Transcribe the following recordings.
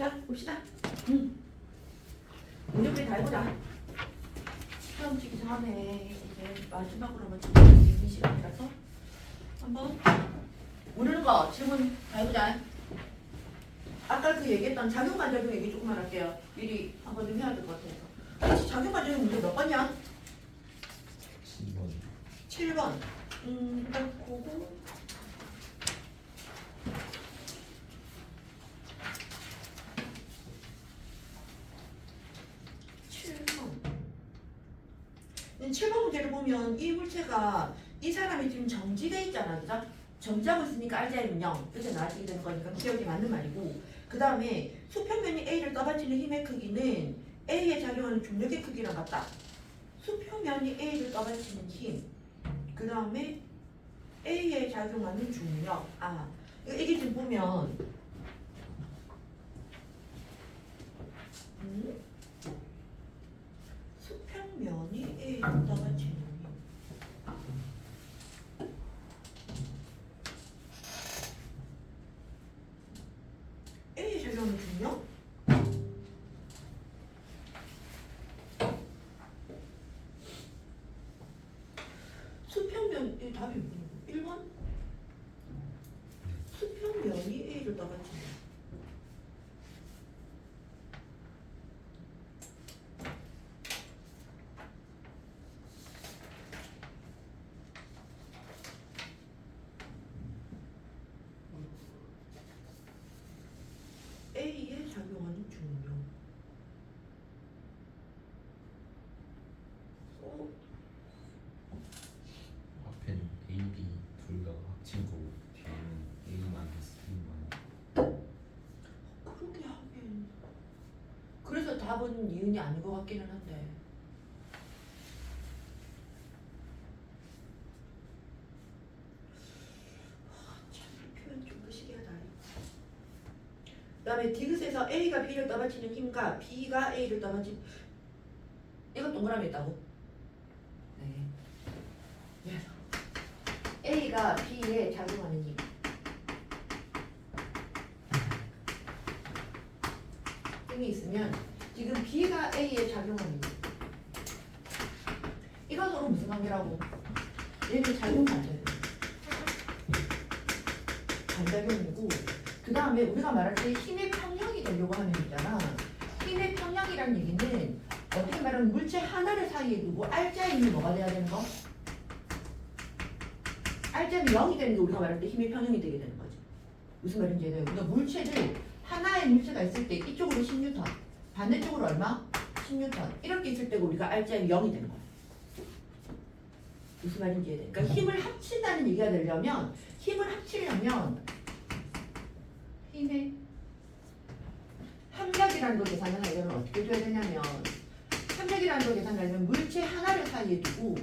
자, 봅시다. 문제풀이 다 해보자. 시험 치기 전에 이제 마지막으로 먼저 이 시간이라서 한번 모르는 거 질문 다 해보자. 아까 그 얘기했던 작용반작용 얘기 조금만 할게요. 미리 한번 좀 해야 될 것 같아서. 혹시 작용반작용 문제 몇 번이야? 7번. 7번. 일단 보고. 번 7번 문제를 보면 이 물체가 이 사람이 지금 정지돼 있잖아, 그죠? 정지하고 있으니까 RGI는 0 이렇게 나와지게 되는 거니까 기억이 맞는 말이고, 그 다음에 수평면이 A를 떠받치는 힘의 크기는 A에 작용하는 중력의 크기랑 같다. 수평면이 A를 떠받치는 힘, 그 다음에 A에 작용하는 중력. 이게 지금 보면 수평면이 A를 떠받치는 힘. A에 작용하는 중력? 수평면, 이 답이 뭐냐고? 1번? 수평면이 A를 떠받치는 힘. A에 작용하는 중력. 앞에는 A, B 둘 다 합치고 뒤에는 A만 B만. 그렇게 하긴. 그래서 답은 니은이 아닌 것 같기는 한데. 참, 이 표현 좀 거시기하다. 그 다음에 디귿에서 A가 B를 떠받치는 힘과 B가 A를 떠받치는, 이거 동그라미 있다고? 네. 그래서 A가 B에 작용하는 힘. 힘이 있으면 지금 B가 A에 작용하는 힘. 이건 서로 무슨 관계라고? 얘는 작용 반작용. 반작용이고, 그 다음에 우리가 말할 때 힘의 평형이 되려고 하는 있잖아. 힘의 평형이란 얘기는 어떻게 말하면 물체 하나를 사이에 두고 R자임이 뭐가 돼야 되는 거? R자임이 0이 되는 게 우리가 말할 때 힘의 평형이 되게 되는 거지. 무슨 말인지 이해돼요? 그러니까 물체를 하나의 물체가 있을 때 이쪽으로 10N, 반대쪽으로 얼마? 10N. 이렇게 있을 때 우리가 R자임이 0이 되는 거야. 무슨 말인지 이해돼? 그러니까 힘을 합친다는 얘기가 되려면, 힘을 합치려면 힘의 합력이라는 걸 계산하려면 어떻게 줘야 되냐면, 합력이라는 걸 계산하려면 물체 하나를 사이에 두고,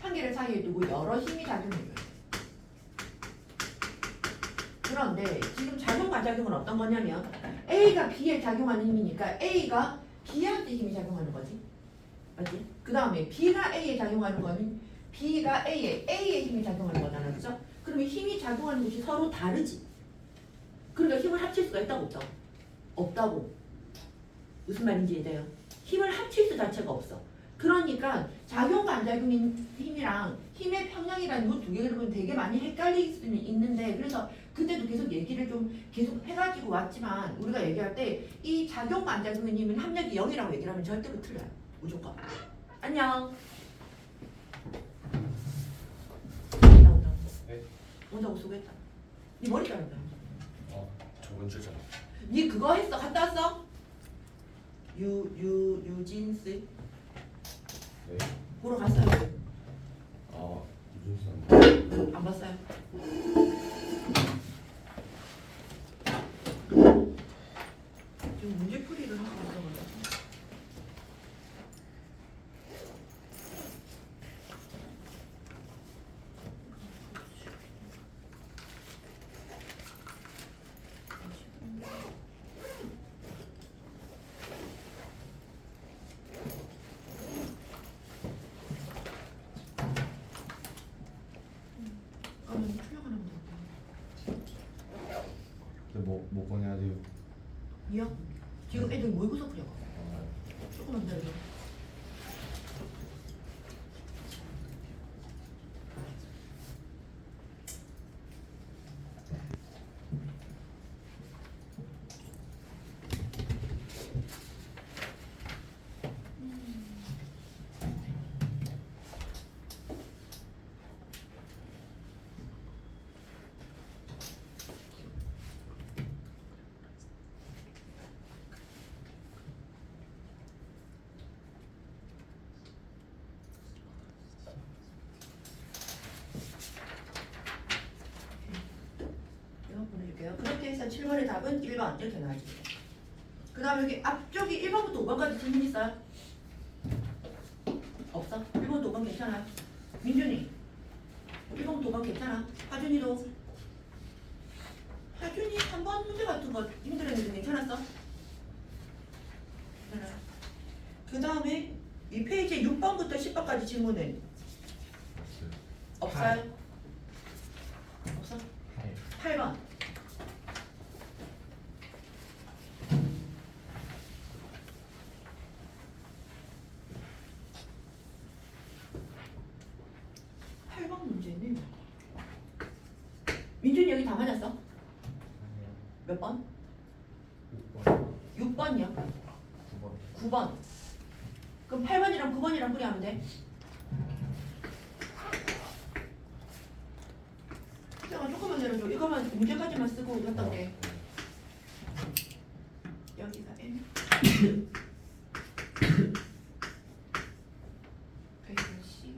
한 개를 사이에 두고 여러 힘이 작용해줘요. 그런데 지금 작용 반작용은 어떤 거냐면, A가 B에 작용하는 힘이니까 A가 B한테 힘이 작용하는 거지. 맞지? 그 다음에 B가 A에 작용하는 거는 B가 A에 힘이 작용하는 거잖아. 그죠? 그러면 힘이 작용하는 곳이 서로 다르지. 그러니까 힘을 합칠 수가 있다고 없다고? 없다고. 무슨 말인지 이해돼요? 힘을 합칠 수 자체가 없어. 그러니까 작용 반작용인 힘이랑 힘의 평형이라는 이 두 개를 보면 되게 많이 헷갈릴 수는 있는데, 그래서 그때도 계속 얘기를 좀 계속 해가지고 왔지만, 우리가 얘기할 때 이 작용 반작용인 힘은 합력이 0이라고 얘기를 하면 절대로 틀려요. 무조건. 안녕. 온다고. 네? 온다고 수고했다. 네 머리 자른다. 저번 주잖아. 네 그거 했어? 갔다 왔어? 유진스 네. 보러 갔어요? 무슨 안 봤어요? 지금 문제풀이를 하고 있어가지고. 풀려가는 거 같아. 근데 뭐 꺼내야 돼요? 이요? 지금 애들 모의고사 풀려. 조금만 기다려. 이거 보내줄게요. 그렇게 해서 7번의 답은 1번 이렇게 나와있죠. 그 다음에 여기 앞쪽이 1번부터 5번까지 질문 있어요? 없어? 1번부터 5번 괜찮아? 민준이 1번부터 5번 괜찮아? 하준이도 하준이 3번 문제 같은 거 힘들었는데 괜찮았어? 괜찮아. 그 다음에 이 페이지에 6번부터 10번까지 질문은 없어요? 없어? 8번 8번 문제는 민준이 여기 다 맞았어? 몇 번? 6번 6번이요? 9번 9번 그럼 8번이랑 9번이랑 풀이하면 돼? 잠깐 조금만 내려줘. 이거만 문제까지만 쓰고 갔다 올게. 여기가 M 여기가 C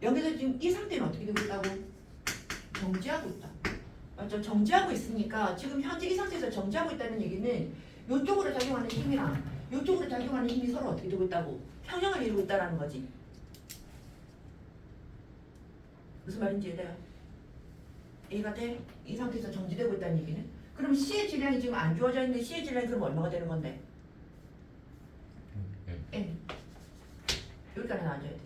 여기서 지금 이 상태는 어떻게 되고 있다고? 정지하고 있다. 맞죠? 정지하고 있으니까 지금 현재 이 상태에서 정지하고 있다는 얘기는 이쪽으로 작용하는 힘이랑 이쪽으로 작용하는 힘이 서로 어떻게 되고 있다고? 평형을 이루고 있다는 거지. 무슨 말인지 이해돼요? A가 돼? 이 상태에서 정지되고 있다는 얘기는? 그럼 C의 질량이 지금 안 주어져 있는데 C의 질량이 그럼 얼마가 되는 건데? N. 여기까지 나와줘야 돼.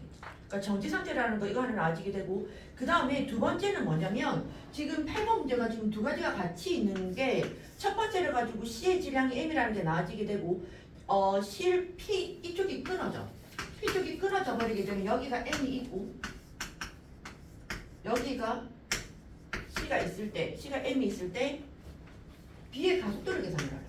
그러니까 정지 상태라는 거 이거 하나 나와지게 되고 그 다음에 두 번째는 뭐냐면 지금 8번 문제가 지금 두 가지가 같이 있는 게 첫 번째를 가지고 C의 질량이 M이라는 게 나와지게 되고 실 P 이쪽이 끊어져. P 쪽이 끊어져 버리게 되면 여기가 M이 있고 여기가 C가 있을 때 C가 M이 있을 때 B의 가속도를 계산을 하래.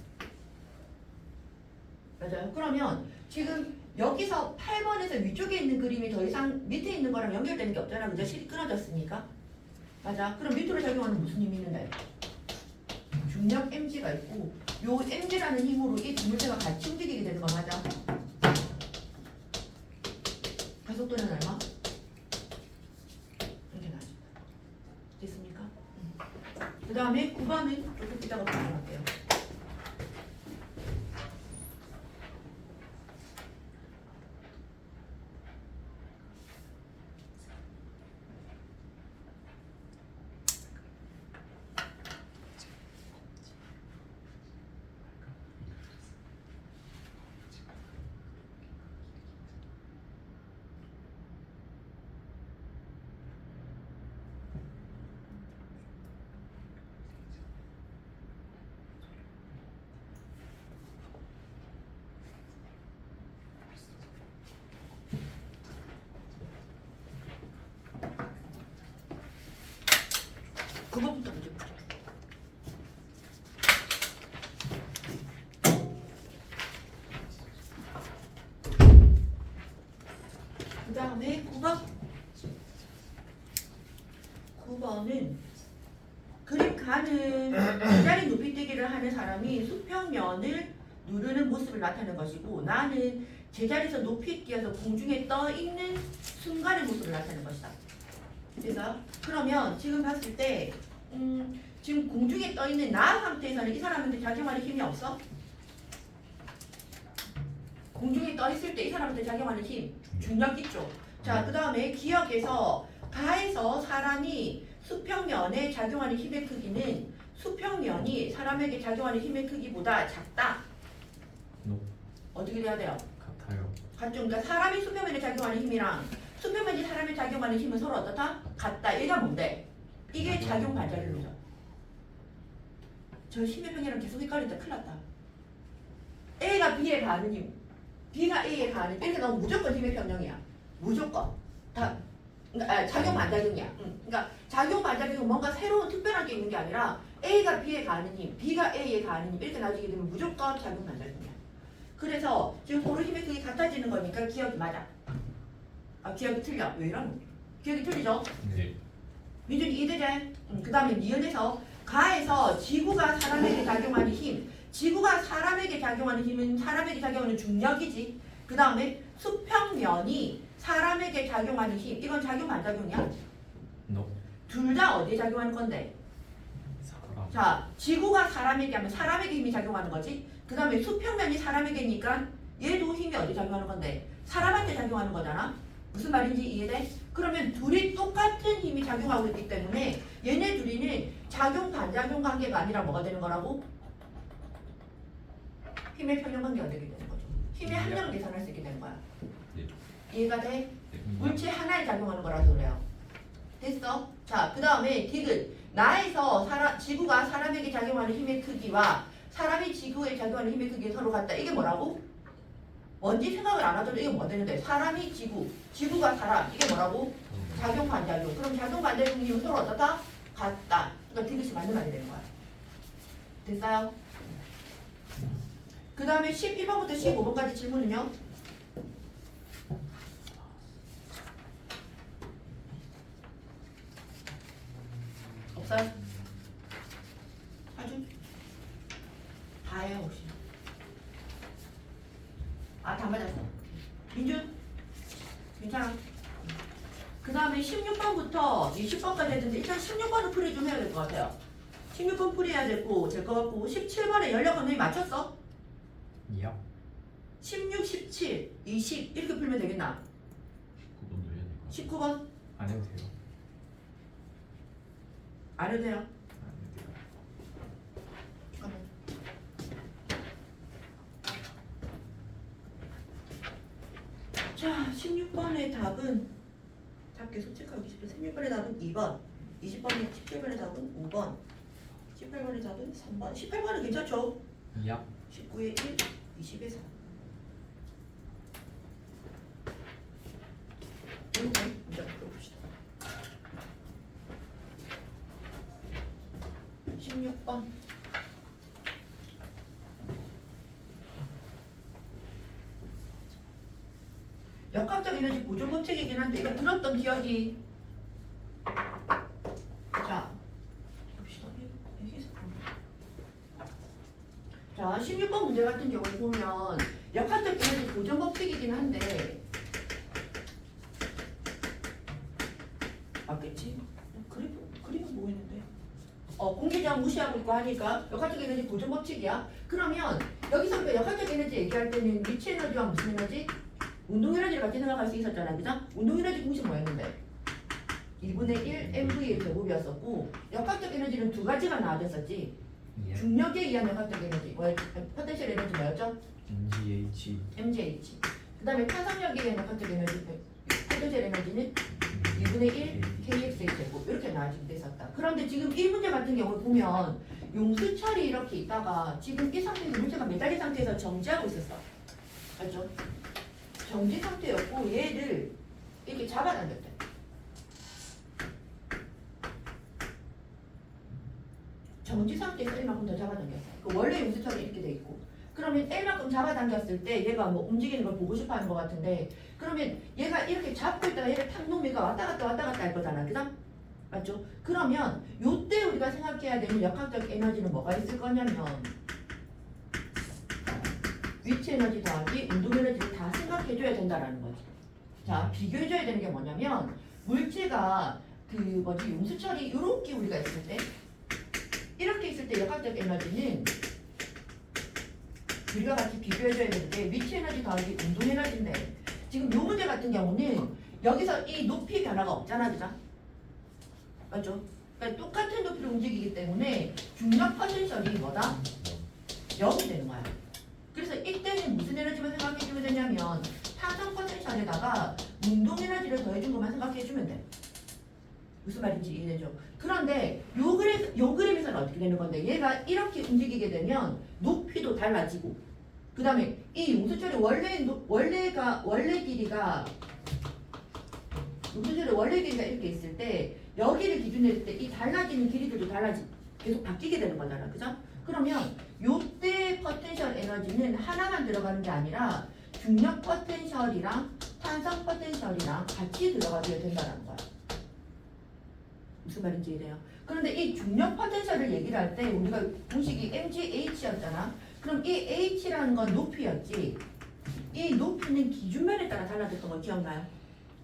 맞아요. 그러면 지금 여기서 8번에서 위쪽에 있는 그림이 더 이상 밑에 있는 거랑 연결되는 게 없잖아. 그죠? 실이 끊어졌으니까. 맞아. 그럼 밑으로 작용하는 무슨 힘이 있는데? 중력 mg가 있고 요 mg라는 힘으로 이 두 물체가 같이 움직이게 되는 거 맞아? 가속도는 얼마? 이렇게 나와준다. 됐습니까? 그 다음에 9번은 조금 이따가 발표할게요. 그거부터 문제 보자. 그 다음에 9번은 그림 가는 제자리 높이뛰기를 하는 사람이 수평면을 누르는 모습을 나타내는 것이고 나는 제자리에서 높이 뛰어서 공중에 떠 있는 순간의 모습을 나타내는 것이다. 그래서 그러면 지금 봤을 때 지금 공중에 떠 있는 나 상태에서는 이 사람한테 작용하는 힘이 없어? 공중에 떠 있을 때 이 사람한테 작용하는 힘 중력 있죠. 자, 그 다음에 기억에서 가에서 사람이 수평면에 작용하는 힘의 크기는 수평면이 사람에게 작용하는 힘의 크기보다 작다. No. 어떻게 돼야 돼요? 같아 같죠? 그러니까 사람이 수평면에 작용하는 힘이랑 수평면이 사람에 작용하는 힘은 서로 어떻다? 같다. 얘가 뭔데? 이게 작용 반작용이죠. 저 힘의 평이랑 계속 헷갈린다. 큰일 났다. A가 B에 가하는 힘, B가 A에 가하는 힘. 이렇게 나오면 무조건 힘의 평형이야. 무조건. 다 그러니까 작용 반작용이야. 그러니까 작용 반작용은 뭔가 새로운 특별한 게 있는 게 아니라 A가 B에 가하는 힘, B가 A에 가하는 힘 이렇게 나오게 되면 무조건 작용 반작용이야. 그래서 지금 서로 힘의 크기 같아지는 거니까 기억이 맞아. 아 기억이 틀려. 왜 이러노? 기억이 틀리죠? 네. 민준이 이해되지? 그 다음에 니은에서 가에서 지구가 사람에게 작용하는 힘, 지구가 사람에게 작용하는 힘은 사람에게 작용하는 중력이지. 그 다음에 수평면이 사람에게 작용하는 힘, 이건 작용 반작용이야? No. 둘 다 어디에 작용하는 건데? 사람. 자, 지구가 사람에게 하면 사람에게 힘이 작용하는 거지. 그 다음에 수평면이 사람에게니까 얘도 힘이 어디 작용하는 건데? 사람한테 작용하는 거잖아. 무슨 말인지 이해돼? 그러면 둘이 똑같은 힘이 작용하고 있기 때문에 얘네 둘이는 작용 반작용 관계가 아니라 뭐가 되는 거라고? 힘의 평형 관계가 되게 되는 거죠. 힘의 함량을 계산할 수 있게 되는 거야. 네. 이해가 돼? 네. 물질 하나에 작용하는 거라서 그래요. 됐어? 자, 그 다음에 디귿. 나에서 지구가 사람에게 작용하는 힘의 크기와 사람이 지구에 작용하는 힘의 크기가 서로 같다. 이게 뭐라고? 뭔지 생각을 안 하더라도 이게 뭐 되는데? 사람이 지구, 지구가 사람. 이게 뭐라고? 작용 반작용. 그럼 작용 반작용 힘은 서로 어떻다? 같다. 그러니까 디귿이 맞는 말이 되는 거야. 됐어요? 그 다음에 11번부터 15번까지 질문은요? 없어요? 아주 다 해요 혹시? 아 다 맞았어. 민준? 괜찮아. 그 다음에 16번부터 20번까지 했는데 일단 16번은 풀이 좀 해야 될 것 같아요. 16번 풀이해야 될 것 같고 17번에 연력 건너기 맞췄어? 야. 16, 17, 20 이렇게 풀면 되겠나? 9번 눌려야 될것 같아. 19번 안 해도 돼요. 안 해도 돼요? 안 해도 돼요. 잠깐만. 자, 16번의 답은 답게 솔직하기 싫어. 16번의 답은 2번, 20번의 17번의 답은 5번, 18번의 답은 3번. 18번은 괜찮죠? 야. 19에 1, 20에 4. 이렇게 문제 풀어봅시다. 16번. 역학적 에너지 보존 법칙이긴 한데 이거 들었던 기억이. 자, 봅시다. 자, 16번 문제 같은 경우에 보면 역학적 에너지 보존 법칙이긴 한데 맞겠지? 그림은 뭐 있는데? 공기장 무시하고 있고 하니까 역학적 에너지 보존 법칙이야. 그러면 여기서 우리가 역학적 에너지 얘기할 때는 위치 에너지와 무슨 에너지? 운동 에너지를 같이 생각할 수 있었잖아, 그죠? 운동 에너지 공식 뭐였는데? 2분의 1 mv의 제곱이었었고 역학적 에너지는 두 가지가 나와졌었지. 예. 중력에 의한 역학적 에너지, 포텐셜 에너지 뭐였죠? MGH. mgh. 그 다음에 탄성력에 의한 역학적 에너지, 포텐셜 에너지는 2분의 1 kx의 제곱 이렇게 나와지게 됐었다. 그런데 지금 이 문제 같은 경우를 보면 용수철이 이렇게 있다가 지금 이 상태에서 물체가 매달린 상태에서 정지하고 있었어. 맞죠? 정지 상태였고 얘를 이렇게 잡아당겼대. 정지 상태에서 L만큼 더 잡아당겼어. 원래 용수철이 이렇게 돼 있고 그러면 L만큼 잡아당겼을 때 얘가 뭐 움직이는 걸 보고 싶어 하는 것 같은데 그러면 얘가 이렇게 잡고 있다가 얘를 탁 놓으니까 왔다 갔다 할 거잖아. 그죠? 맞죠? 그러면 요때 우리가 생각해야 되는 역학적 에너지는 뭐가 있을 거냐면 위치 에너지 더하기 운동 에너지를 다 생각해줘야 된다라는 거지. 자, 비교해줘야 되는 게 뭐냐면 물체가 용수철이 이렇게 우리가 있을 때 이렇게 있을 때 역학적 에너지는 우리가 같이 비교해줘야 되는데 위치 에너지 더하기 운동 에너지인데 지금 요 문제 같은 경우는 여기서 이 높이 변화가 없잖아, 그죠? 맞죠? 그러니까 똑같은 높이로 움직이기 때문에 중력 포텐셜이 뭐다? 0이 되는 거야. 그래서 이때는 무슨 에너지만 생각해주면 되냐면 탄 안에다가 운동 에너지를 더해준 것만 생각해주면 돼. 무슨 말인지 이해되죠? 그런데 요 그림에서는 어떻게 되는 건데 얘가 이렇게 움직이게 되면 높이도 달라지고 그 다음에 이 용수철의 원래 길이가 용수철의 원래 길이가 이렇게 있을 때 여기를 기준으로 했을 때 이 달라지는 길이들도 계속 바뀌게 되는 거잖아. 그죠? 그러면 요때 포텐셜 에너지는 하나만 들어가는 게 아니라 중력 포텐셜이랑 탄성 포텐셜이랑 같이 들어가줘야 된다는 거야. 무슨 말인지 이해돼요? 그런데 이 중력 포텐셜을 얘기를 할 때 우리가 공식이 mgh였잖아. 그럼 이 h라는 건 높이였지. 이 높이는 기준면에 따라 달라졌던 거 기억나요?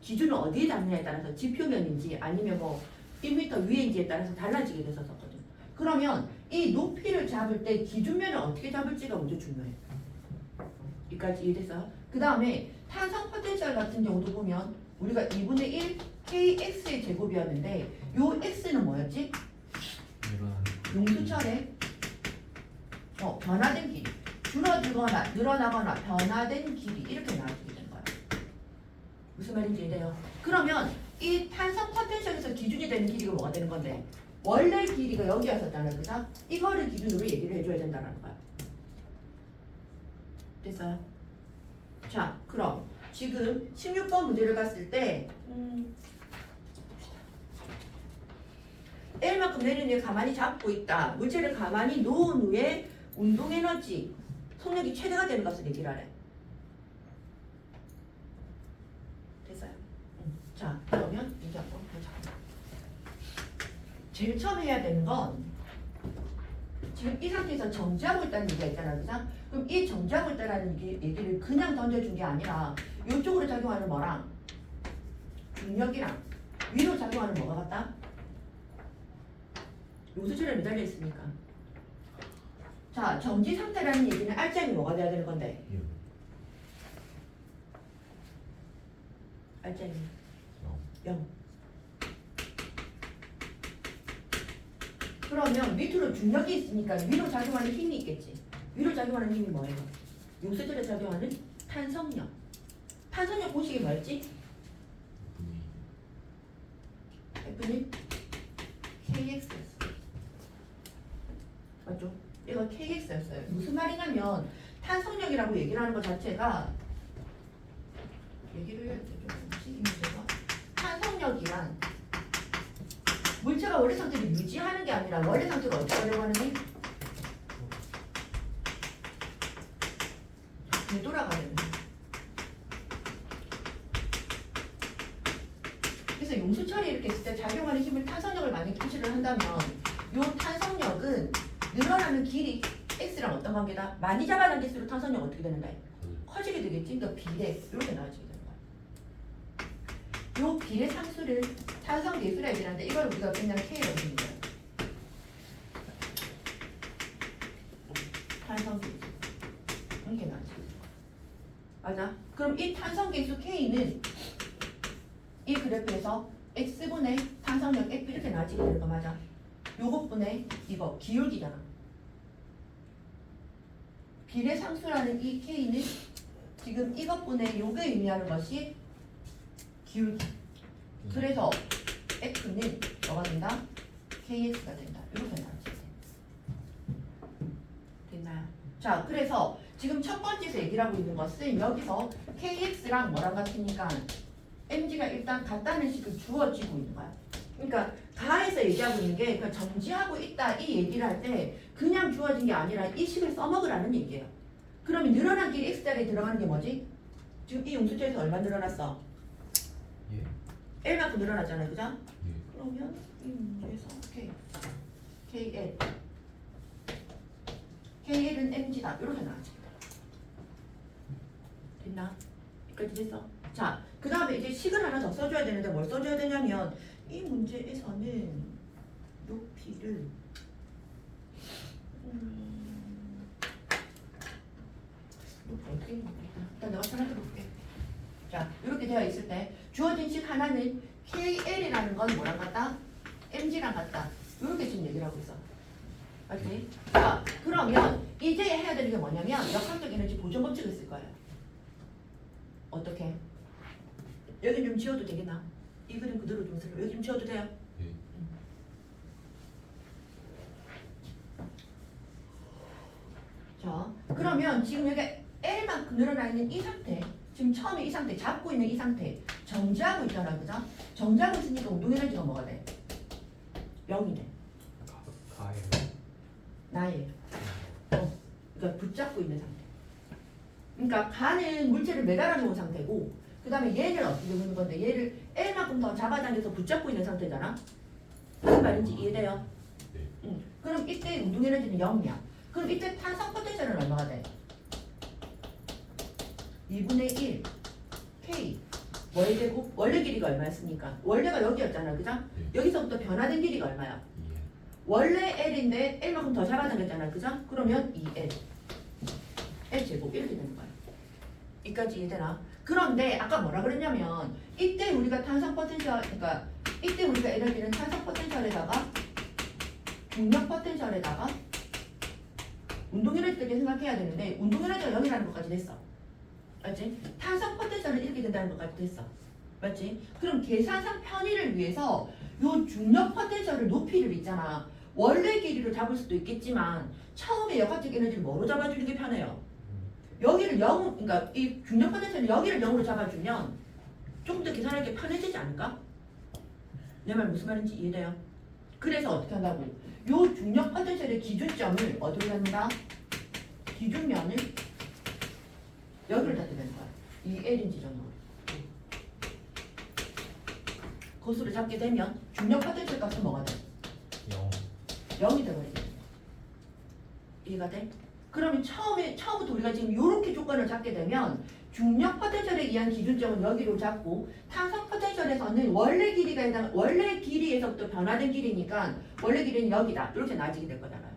기준을 어디에 잡느냐에 따라서 지표면인지 아니면 뭐 1m 위에인지에 따라서 달라지게 됐었거든. 그러면 이 높이를 잡을 때 기준면을 어떻게 잡을지가 먼저 중요해. 여기까지 이해됐어요? 그 다음에 탄성 포텐셜 같은 경우도 보면 우리가 2분의 1 kx의 제곱이었는데 요 x는 뭐였지? 용수철의 변화된 길이 줄어들거나 늘어나거나 변화된 길이 이렇게 나와지게 되는 거야. 무슨 말인지 이해돼요? 그러면 이 탄성 포텐셜에서 기준이 되는 길이가 뭐가 되는 건데 원래 길이가 여기였었잖아요. 그죠? 이거를 기준으로 얘기를 해줘야 된다는 거야. 됐어요? 자, 그럼 지금 16번 문제를 봤을 때 L만큼 내리는 애 가만히 잡고 있다. 물체를 가만히 놓은 후에 운동에너지, 속력이 최대가 되는 것을 얘기를 하래. 됐어요? 자, 그러면 이제 한번 보자. 제일 처음 해야 되는 건 지금 이 상태에서 정지하고 있다는 얘기가 있잖아. 그죠? 그럼 이 정지하고 있다는 얘기를 그냥 던져준 게 아니라 이쪽으로 작용하는 뭐랑 중력이랑 위로 작용하는 뭐가 같다? 요수철에 매달려 있으니까. 자, 정지 상태라는 얘기는 알짜임이 뭐가 돼야 되는 건데? 알짜임이 0. 그러면 밑으로 중력이 있으니까 위로 작용하는 힘이 있겠지. 위로 작용하는 힘이 뭐예요? 요수철에 작용하는 탄성력. 탄성력 공식이 뭐였지? F는 KX였어. 맞죠? 얘가 KX였어요. 무슨 말이냐면 탄성력이라고 얘기를 하는 것 자체가 얘기를 해야 되죠. 이 문제가 탄성력이란 물체가 원래 상태를 유지하는 게 아니라 원래 상태가 어떻게 하려고 하는 게 되돌아가는. 그래서 용수철이 이렇게 있을 때 작용하는 힘을 탄성력을 만약에 표시를 한다면 이 탄성력은 늘어나는 길이 x랑 어떤 관계다? 많이 잡아당길수록 탄성력 어떻게 되는가? 커지게 되겠지? 그러니까 비례 이렇게 나와지게 되는 거야. 이 비례 상수를 탄성 계수라 얘기하는데 이걸 우리가 그냥 K로 부르는 거야. 탄성 계수 이렇게 나와지게 되는 거야. 맞아? 그럼 이 탄성 계수 K는 이 그래프에서 x분의 탄성력 F 이렇게 나와지게 되는 거 맞아? 요것분의 이거 기울기잖아. 비례상수라는 이 K는 지금 이것분의 요게 의미하는 것이 기울기. 그래서 F는 뭐가 된다? KX가 된다. 이렇게 나와지게 돼. 됐나요? 자, 그래서 지금 첫 번째에서 얘기를 하고 있는 것은 여기서 KX랑 뭐랑 같으니까 mg가 일단 같다는 식을 주어지고 있는 거야. 그러니까 가에서 얘기하고 있는 게 그러니까 정지하고 있다 이 얘기를 할 때 그냥 주어진 게 아니라 이 식을 써먹으라는 얘기예요. 그러면 늘어난 길이 x자리에 들어가는 게 뭐지? 지금 이 용수철에서 얼마 늘어났어? L만큼 늘어났잖아요. 그죠? 그러면 이 문제에서 KL KL은 mg다. 이렇게 나와집니다. 됐나? 여기까지 됐어? 자, 그 다음에 이제 식을 하나 더 써줘야 되는데 뭘 써줘야 되냐면 이 문제에서는 높이를 높이 어떻게 있는 거야? 일단 내가 찾아볼게. 자, 이렇게 되어 있을 때 주어진 식 하나는 KL이라는 건 뭐랑 같다? MG랑 같다. 이렇게 지금 얘기를 하고 있어. 맞지? 자, 그러면 이제 해야 되는 게 뭐냐면 역학적 에너지 보존 법칙을 쓸 거예요. 어떻게? 여기 좀 지워도 되겠나? 이 그림 그대로 좀 쓰려. 여기 좀 지워도 돼요? 네. 자, 그러면 지금 여기 L만큼 늘어나 있는 이 상태, 지금 처음에 이 상태, 잡고 있는 이 상태, 정지하고 있잖아, 그죠? 정지하고 있으니까 운동에너지가 뭐가 돼? 0이 돼. 가예요. 나예요. 그러니까 붙잡고 있는 상태. 그러니까 가는 물체를 매달아 놓은 상태고, 그 다음에 얘를 어떻게 보는 건데, 얘를 L만큼 더 잡아당겨서 붙잡고 있는 상태잖아. 무슨 말인지 이해돼요? 네. 응. 그럼 이때 운동에너지는 0이야. 그럼 이때 탄성 포텐셜은 얼마가 돼? 2분의 1 K 월제곱 원래 길이가 얼마였습니까? 원래가 여기였잖아, 그죠? 네. 여기서부터 변화된 길이가 얼마야? 2N. 원래 L인데 L만큼 더 잡아당겼잖아, 그죠? 그러면 2L L 제곱 이렇게 되는 거야. 여기까지 이해되나? 그런데 아까 뭐라 그랬냐면 이때 우리가 탄성 포텐셜, 그러니까 이때 우리가 에너지는 탄성 포텐셜에다가 중력 포텐셜에다가 운동 에너지까지 생각해야 되는데 운동 에너지가 0이라는 것까지 됐어. 맞지? 탄성 포텐셜은 이렇게 된다는 것까지 됐어. 맞지? 그럼 계산상 편의를 위해서 요 중력 포텐셜을 높이를 있잖아. 원래 길이로 잡을 수도 있겠지만 처음에 역학적 에너지를 뭐로 잡아주는 게 편해요? 여기를 0, 그러니까 이 중력 포텐셜을 여기를 0으로 잡아주면 조금 더 계산하기 편해지지 않을까? 내 말 무슨 말인지 이해돼요? 그래서 어떻게 한다고? 요 중력 포텐셜의 기준점을 어디로 잡는다? 기준면을 여기를 잡게 되는 거야. 이 L인 지점으로. 그것으로 잡게 되면 중력 포텐셜 값은 뭐가 돼? 0. 0이 되버리게 된다. 이해가 돼? 그러면 처음부터 우리가 지금 이렇게 조건을 잡게 되면 중력 포텐셜에 의한 기준점은 여기로 잡고 탄성 포텐셜에서는 원래 길이에서부터 변화된 길이니까 원래 길이는 여기다. 이렇게 나아지게 될 거잖아요.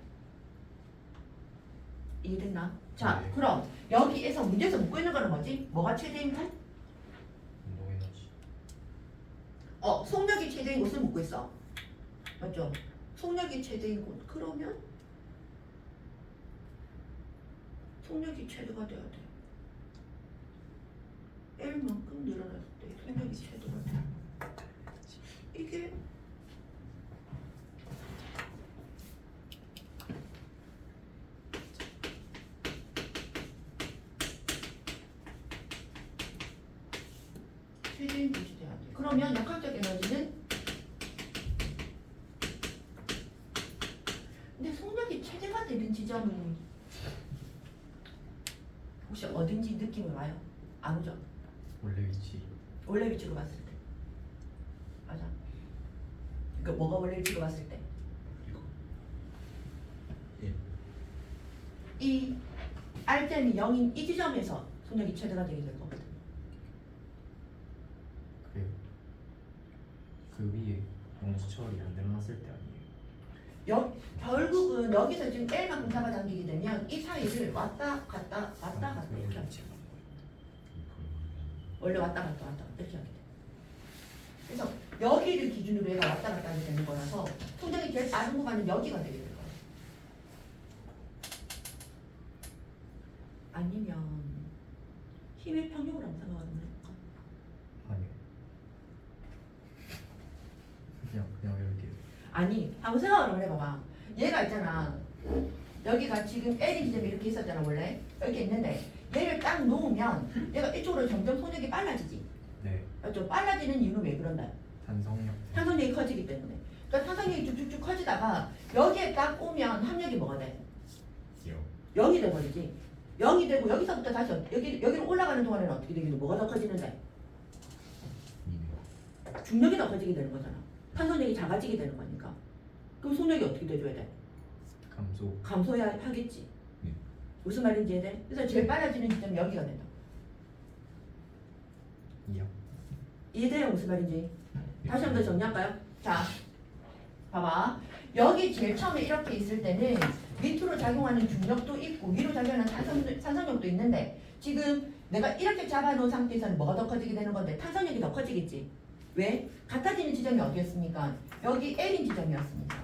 이해됐나? 자, 네. 그럼 여기에서 문제에서 묻고 있는 거는 뭐지? 뭐가 최대인 것? 운동 에너지. 속력이 최대인 곳을 묻고 있어. 맞죠? 속력이 최대인 곳. 그러면 속력이 최대가 돼야 돼. L만큼 늘어났을 때 속력이 최대가 돼. 이게 최대인 곳이 돼야 돼. 그러면 역학적 에너지는 근데 속력이 최대가 되는 지점은 혹시 어딘지 느낌이 와요? 안 오죠? 원래 위치. 원래 위치로 봤을 때. 맞아. 그러니까 뭐가 원래 위치로 봤을 때? 이거. 예. 이 R점이 0인 이 지점에서 속력이 최대가 되게 될 거거든. 그래요. 그 위에 원시철이 안 일어났을 때 아니에요. 결국은 여기서 지금 L만큼 잡아당기게 되면 이 사이를 왔다 갔다 이렇게 하게 돼. 원래 왔다 갔다 이렇게 하게 돼. 그래서 여기를 기준으로 해서 왔다 갔다 하게 되는 거라서 속력이 제일 빠른 구간은 여기가 되게 될 거야. 아니면 힘의 평형을 한번 생각하면 해볼까? 아니요. 그냥 이렇게. 아니, 한번 생각을 해봐봐. 얘가 있잖아. 여기가 지금 L이 지점이 이렇게 있었잖아, 원래. 이렇게 있는데, 얘를 딱 놓으면 얘가 이쪽으로 점점 속력이 빨라지지. 네. 좀 빨라지는 이유는 왜 그런다? 탄성력. 탄성력이 커지기 때문에. 그러니까 탄성력이 쭉쭉쭉 커지다가 여기에 딱 오면 합력이 뭐가 돼? 0. 0이 돼버리지. 0이 되고 여기서부터 다시 여기로 올라가는 동안에는 어떻게 되겠노? 뭐가 더 커지는데? 2네. 중력이 더 커지게 되는 거잖아. 탄성력이 작아지게 되는 거니까. 그럼 속력이 어떻게 돼줘야 돼? 감소. 감소해야 하겠지. 네. 무슨 말인지 이해돼? 그래서 제일 빨라지는 지점이 여기가 된다. 2요. 이해돼요? 무슨 말인지? 다시 한 번 더 정리할까요? 자, 봐봐. 여기 제일 처음에 이렇게 있을 때는 밑으로 작용하는 중력도 있고 위로 작용하는 탄성력도 있는데 지금 내가 이렇게 잡아놓은 상태에서는 뭐가 더 커지게 되는 건데 탄성력이 더 커지겠지. 왜? 같아지는 지점이 어디였습니까? 여기 L인 지점이었습니다.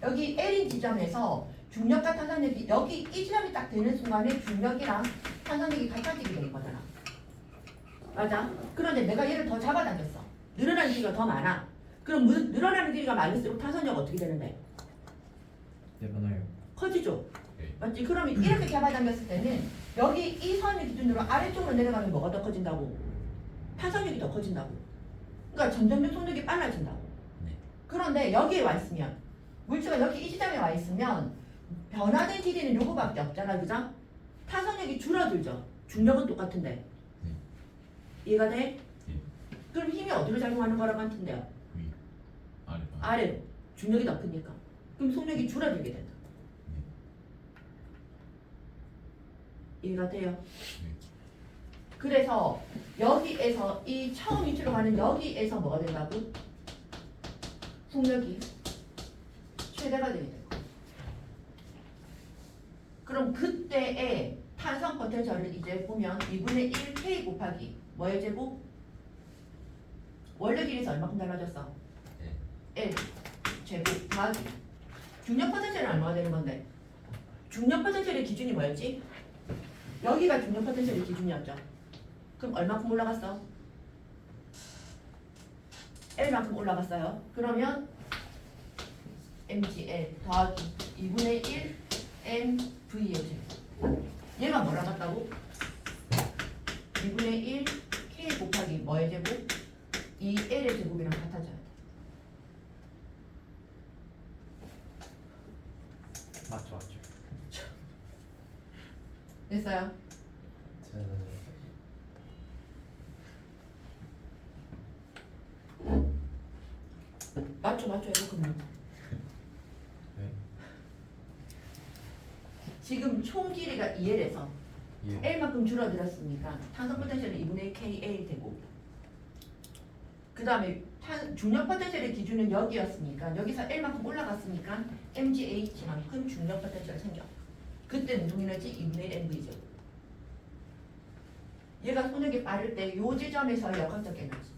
여기 L인 지점에서 중력과 탄성력이 여기 이 지점이 딱 되는 순간에 중력이랑 탄성력이 같아지게 되는 거잖아. 맞아. 그런데 내가 얘를 더 잡아당겼어. 늘어나는 길이가 더 많아. 그럼 늘어나는 길이가 많을수록 탄성력 어떻게 되는데? 늘어나요. 커지죠? 네. 맞지? 그러면 이렇게 잡아당겼을 때는 여기 이 선을 기준으로 아래쪽으로 내려가면 뭐가 더 커진다고? 탄성력이 더 커진다고. 그러니까 점점 속력이 빨라진다고. 네. 그런데 여기에 와 있으면 물체가 여기 이 지점에 와 있으면 변화된 길이는 요거밖에 없잖아, 그죠? 탄성력이 줄어들죠. 중력은 똑같은데. 이해가 돼? 예. 그럼 힘이 어디로 작용하는 거라고 할 텐데요? 위. 아래. 아래로. 중력이 더 크니까. 그럼 속력이 줄어들게 된다. 이해가 돼요? 네. 그래서 여기에서 이 처음 위치로 가는 여기에서 뭐가 된다고? 속력이 최대가 되게 돼요. 그럼 그때의 탄성 포텐셜을 이제 보면 2분의 1K 곱하기 뭐의 제곱? 원래 길이에서 얼마큼 달라졌어? 네. L 제곱 더하기 중력 포텐셜은 얼마가 되는 건데? 중력 포텐셜의 기준이 뭐였지? 여기가 중력 포텐셜의 기준이었죠. 그럼 얼마큼 올라갔어? L만큼 올라갔어요. 그러면 mgl 더하기 2분의 1 mv의 제곱. 얘가 뭐랑 같다고? 2분의 1 k 곱하기 뭐의 제곱? 2l의 제곱이랑 같아져야 돼. 맞죠. 됐어요? 맞죠 이거 그러면. 네. 지금 총 길이가 2l에서 예. L만큼 줄어들었으니까 탄성 포텐셜은 2분의 KL 되고 그 다음에 중력 포텐셜의 기준은 여기였으니까 여기서 L만큼 올라갔으니까 MGH만큼 중력 포텐셜 생겨. 그때 무슨 에너지? 2분의 1 MV죠. 얘가 속력이 빠를 때 요 지점에서 역학적 에너지.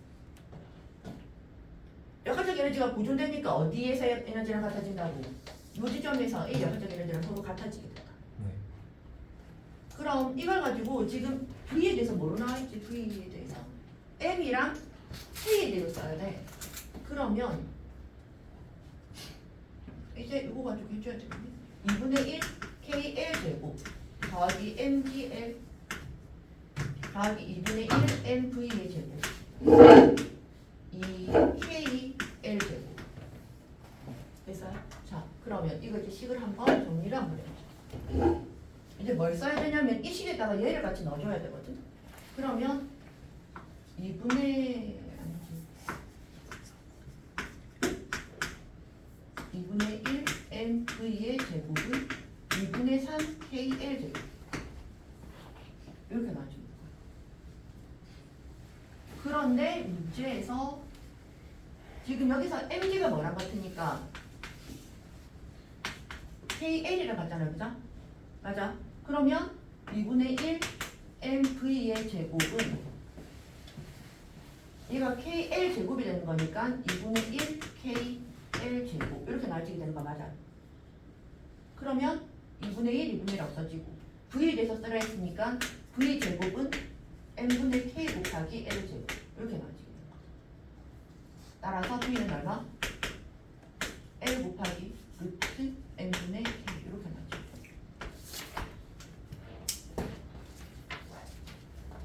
역학적 에너지가 보존되니까 어디에서 에너지랑 같아진다고? 요 지점에서 이 역학적 에너지랑 서로 같아지게 된다. 네. 그럼 이걸 가지고 지금 V에 대해서 뭐로 나와있지? V에 대해서 M이랑 K에 대해서 써야 돼. 그러면 이제 이거 가지고 해줘야 되겠네. 2분의 1 KL 제곱 더하기 MGL 더하기 2분의 1 MV의 제곱 2KL 제곱 됐어요? 자 그러면 이거 이제 식을 한번 정리를 한번 해보자. 이제 뭘 써야 되냐면 이 식에다가 얘를 같이 넣어줘야 되거든. 그러면 2분의 1 MV의 제곱은 2분의 3 KL 제곱 이렇게 나와줍니다. 그런데 문제에서 지금 여기서 MG가 뭐랑 같으니까 KL이랑 같잖아요, 그죠? 맞아. 그러면 2분의 1 MV의 제곱은 얘가 KL 제곱이 되는 거니까 2분의 1 KL 제곱 이렇게 나눠지게 되는 거 맞아. 그러면 2분의 1, 2분의 1 없어지고 V에 대해서 쓰라 했으니까 V 제곱은 M분의 K 곱하기 L 제곱 이렇게 나눠지게 되는 거. 따라서 V는 얼마? L 곱하기 루트 M분의 K 이렇게 나눠지게 돼요.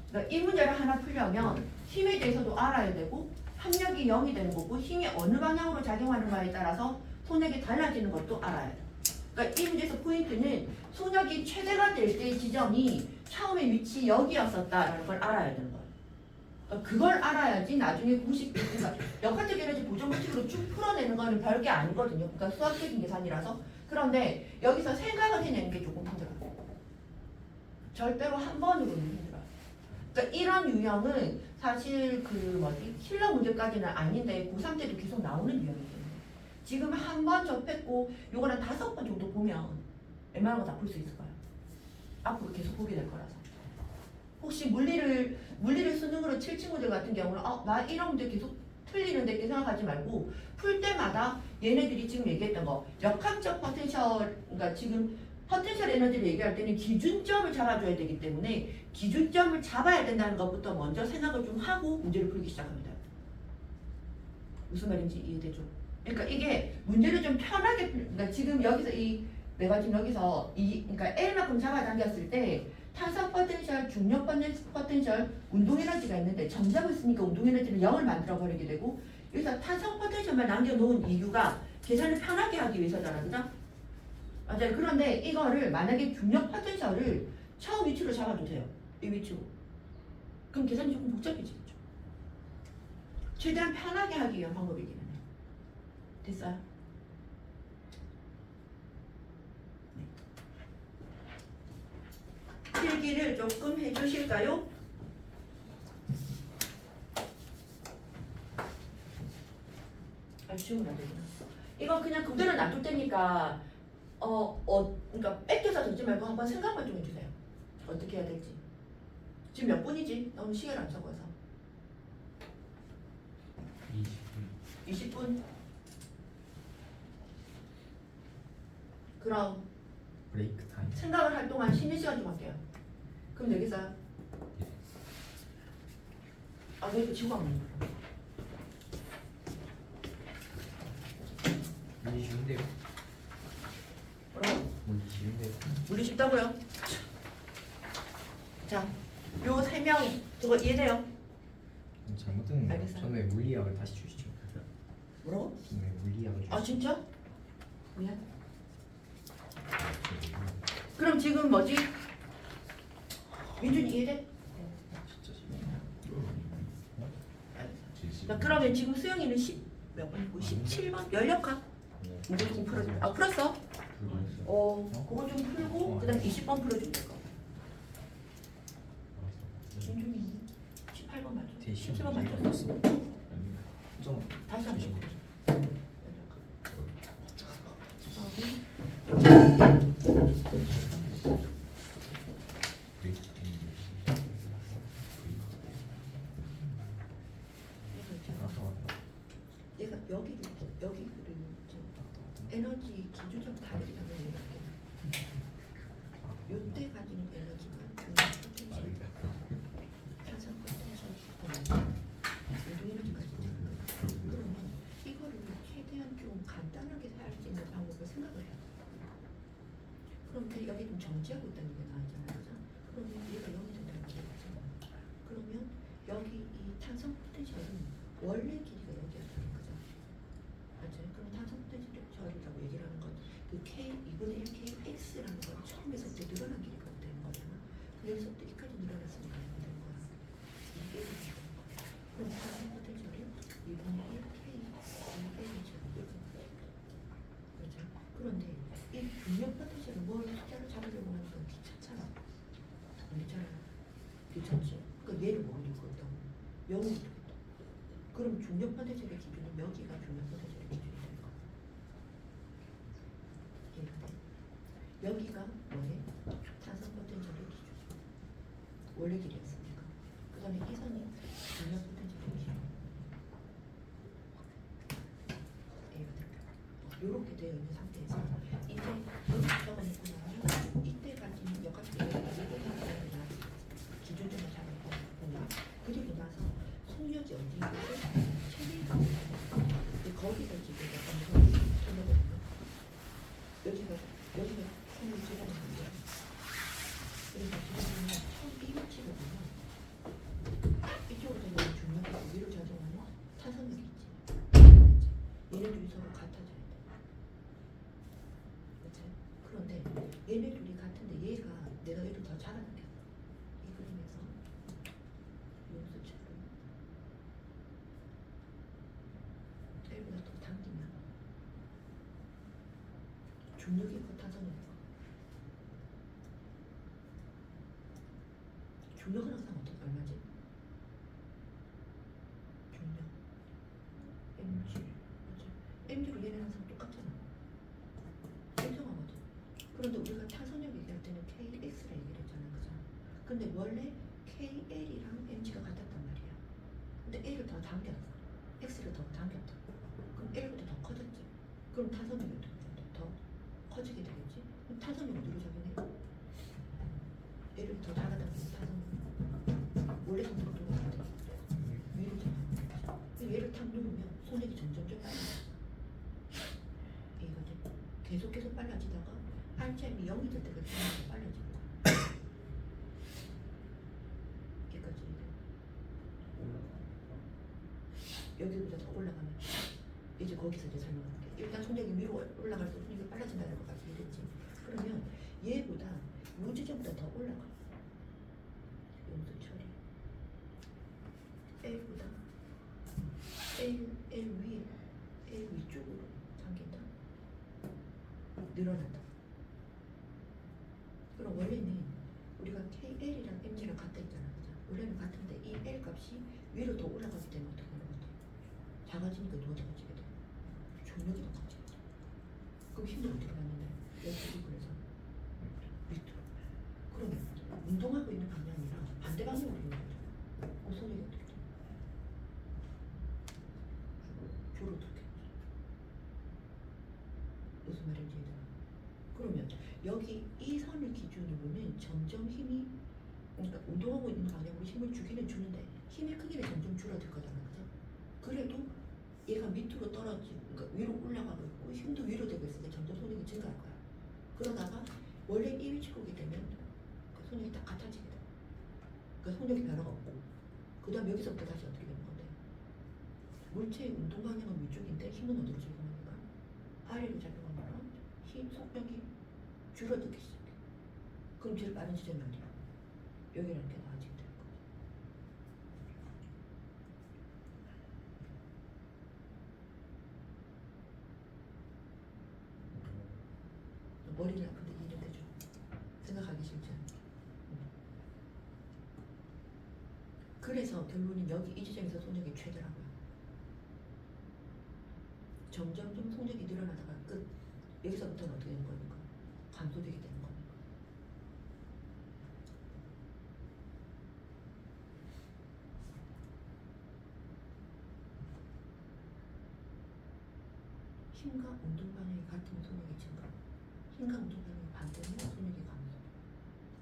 그러니까 이 문제를 하나 풀려면 힘에 대해서도 알아야 되고 합력이 0이 되는 거고 힘이 어느 방향으로 작용하는가에 따라서 속력이 달라지는 것도 알아야 돼. 그러니까 이 문제에서 포인트는 속력이 최대가 될 때의 지점이 처음에 위치 여기였었다라는 걸 알아야 되는 거야. 그러니까 그걸 알아야지 나중에 90, 그러니까 역학적 에너지 보존 법칙으로 쭉 풀어내는 거는 별게 아니거든요. 그러니까 수학적인 계산이라서. 그런데 여기서 생각을 해내는 게 조금 힘들어요. 절대로 한 번으로는 힘들어요. 그러니까 이런 유형은 사실 킬러 문제까지는 아닌데 고3 때도 계속 나오는 유형이거든요. 지금 한 번 접했고 요거는 5번 정도 보면 웬만한 거 다 풀 수 있을 거예요. 앞으로 계속 보게 될 거라서. 혹시 물리를 수능으로 칠 친구들 같은 경우는 나 이런 문제 계속 틀리는데 이렇게 생각하지 말고 풀 때마다 얘네들이 지금 얘기했던 거 역학적 포텐셜, 그러니까 지금 포텐셜 에너지를 얘기할 때는 기준점을 잡아줘야 되기 때문에 기준점을 잡아야 된다는 것부터 먼저 생각을 좀 하고 문제를 풀기 시작합니다. 무슨 말인지 이해되죠? 그러니까 이게 문제를 좀 편하게 그러니까 지금 여기서 내가 지금 여기서 그러니까 L만큼 잡아당겼을 때 탄성 포텐셜, 중력 포텐셜, 운동 에너지가 있는데 정잡을 쓰니까 운동 에너지를 0을 만들어 버리게 되고 여기서 탄성 포텐셜만 남겨놓은 이유가 계산을 편하게 하기 위해서잖아, 그죠? 맞아요. 그런데 이거를 만약에 중력 포텐셜을 처음 위치로 잡아주세요. 이 위치로. 그럼 계산이 조금 복잡해지겠죠. 최대한 편하게 하기 위한 방법이기는 해요. 됐어요? 네. 필기를 조금 해주실까요? 지우면 안 되구나. 이건 그냥 그대로 놔둘 테니까 그러니까 뺏겨서 듣지 말고 한번 생각만 좀 해주세요. 어떻게 해야 될지. 지금 몇 분이지? 너무 시계를 안 적어서. 20분. 20분. 그럼 브레이크 타임. 생각을 할 동안 쉬는 시간 좀 할게요. 그럼 되겠어요? 내일도 지우고 안 먹는 거야. 물리 쉬운데요. 뭐라고? 물리 쉬운데요. 물리 쉽다고요? 자, 요 3명 저거 이해돼요? 잘못된 거. 알겠어요. 저는 왜 물리학을 다시 주시죠? 뭐라고? 저는 왜 물리학을 주시죠? 아 진짜? 미안. 그럼 지금 뭐지? 민준이 이해돼? 진짜 자, 그러면 지금 수영이는 10몇 번이고 17번 연력학 문제 좀 풀어줘. 풀었어? 그거 좀 풀고 그다음 20번 풀어주면 될 거. 민준이 18번 맞죠? 17번 맞죠? 좀 다시 한 번. 얘가 여기를 에너지 기준점 다르게 하면 요때 가지는 에너지가 탄산 포텐셜 운동 에너지까지 그러면 이거를 최대한 좀 간단하게 할 수 있는 방법을 생각을 해요. 그런데 여기 좀 정지하고 있다는 게 나오잖아요, 그죠? 그러면 얘가 0이 된다는 거죠. 그러면 여기 이 탄산 포텐셜은 원래 길이가 여기였다는 거죠. 맞아요? 그럼 탄산 포텐셜이라고 얘기를 하는 건 그 K 2분의 1 KX라는 건 처음에서부터 늘어난 길이가 되는 거잖아. 여기서부터 여기까지 늘어났으니까 이렇게 되는 거야. 이게 되는 거야. 그럼 탄산 포텐셜이 2분의 1 KX이죠. 그렇죠? 그런데 이 중력 포텐셜은 뭘 숫자로 잡으려고 하는 건 귀찮잖아. 괜찮아. 귀찮지? 그러니까 얘를 모르고 있다고. 0을 두겠다. 그럼 중력 포텐셜의 기준은 여기가 중력 포텐셜의 기준이 되는 거야. 이해가 돼? 여기가 뭐래? 탄성 포텐셜의 기준. 원래 길이었으니까. 그 다음에 이 선이 중력 포텐셜의 기준. 이해가 될까? 이렇게 되어 있는 상태에서 이제 여기 적어놓고 나면 이때까지는 여기까지 기준점을 잡았고 그리고 나서 속력이 어디 있고 체계가 어디 있고 거기서 지금 약간 무슨 돌려보면 여기가 속력이 제거는 안 돼요. 그래서 지금 처음 이 위치를 보면 이쪽으로 되면 중력에서 위로 작용하는 탄성력이 있지. 얘네 둘이 서로 같아져야 돼. 그치? 그런데 얘네 둘이 같은데 얘가 내가 얘를 더 잡아당겼어. 이 그림에서 용수처럼 얘보다 더 당기면 중력이 그 탄성력이 거. 중력은 항상 어떻게 얼마지? 중력 mg 맞죠? mg로 얘는 항상 똑같잖아. 일정하거든. 그런데 우리가 탄성력 얘기할 때는 KX라 얘기를 했잖아, 그죠? 근데 원래 KL이랑 mg가 같았단 말이야. 근데 L을 더 당겼어. X를 더 당겼다. 그럼 L보다 더 커졌지. 그럼 탄성력이 어떻게 돼? 더 커지게 되겠지? 그럼 타선이 어디로 작용해? 얘를 더 작아졌으면 타선 원래 성격도 같아. 위로 작용. 얘를 탁 누르면 손액이 점점 빨라져. 이거지. 계속 빨라지다가 RGM이 0이 될 때까지 손액이 빨라지는 거야. 여기까지. 여기보다 더 올라가면 이제 거기서 이제 설명할게. 일단 손액이 위로 올라갈 때 손액이 빨라진다는 것까지 이랬지. 그러면 얘보다 무지점보다 더 올라가. 용수 처리. L보다 L 위에 L 위쪽으로 당긴다. 늘어난다. 그럼 원래는 우리가 KL이랑 MG랑 같다 했잖아. 그죠? 원래는 같은데 이 L 값이 위로 더 올라가기 때문에 어떻게 하는 것 같아? 작아지니까 누가 작아지게 돼? 중력이 더 커지게 돼. 그럼 힘은 어디로 가는데? 옆으로 그래서 밑으로. 그러면 운동하고 있는 방향이랑 반대 방향으로 있는 거죠. 그 손이 어떻게 돼? 주로 어떻게? 무슨 말인지 이해되나? 그러면 여기 이 선을 기준으로는 점점 힘이 그러니까 운동하고 있는 방향으로 힘을 주기는 주는데 힘의 크기는 점점 줄어들 거잖아, 그죠? 그래도 얘가 밑으로 떨어지고 그러니까 위로 올라가고 있고 힘도 위로 되고 있을 때 점점 손익이 증가할 거야. 그러다가 원래 이 위치 보게 되면 그 손익이 딱 같아지게 돼. 그 손익이 변화가 없고 그 다음 여기서부터 다시 어떻게 되는 건데? 물체의 운동 방향은 위쪽인데 힘은 어디로 작용하니까? 아래로 작용하니까 힘 속력이 줄어들기 시작해. 그럼 제일 빠른 지점이 어디야? 여기라는 게 나아지게 되는 거지. 머리는 아픈데 이해는 되죠? 생각하기 싫지 않게. 그래서 결론은 여기 이 지점에서 속력이 최대라고요. 점점 좀 속력이 늘어나다가 끝. 여기서부터는 어떻게 되는 거니까? 감소되게 되는 거니까. 힘과 운동 방향이 같으면 속력이 증가. 힘과 운동 방향이 반대면 속력이 감소.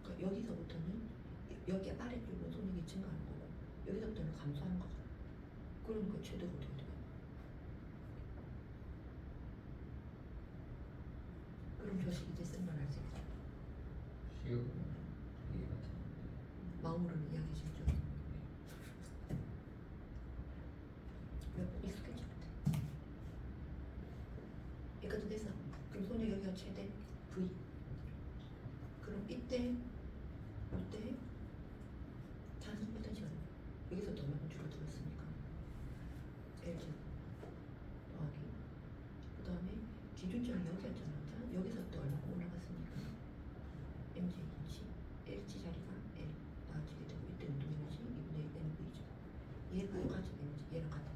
그러니까 여기서부터는 여기 아래쪽으로 속력이 증가하는 거고 여기서부터는 감소하는 거잖아. 그러니까 최대가 어떻게 돼? 그럼 저식 이제 쓴 걸 알 수 있죠. 시각은 이해가 되는데. 마음으로는 이야기 쉽죠. 몇 번 익숙해지면 돼. 여기까지 됐어. 그럼 손이 여기가 최대 V. 그럼 이때 단순 패턴 시간 여기서부터 얼마큼 줄어들었으니까 L제 더하기 그 다음에 기준점이 여기였잖아. 그죠? 여기서부터 얼마큼 올라갔으니까 MJ 인치 L치 자리가 L 나아지게 되고 이때 운동 에너지 2분의 1 NV죠. 얘가 가진 에너지 얘랑 같은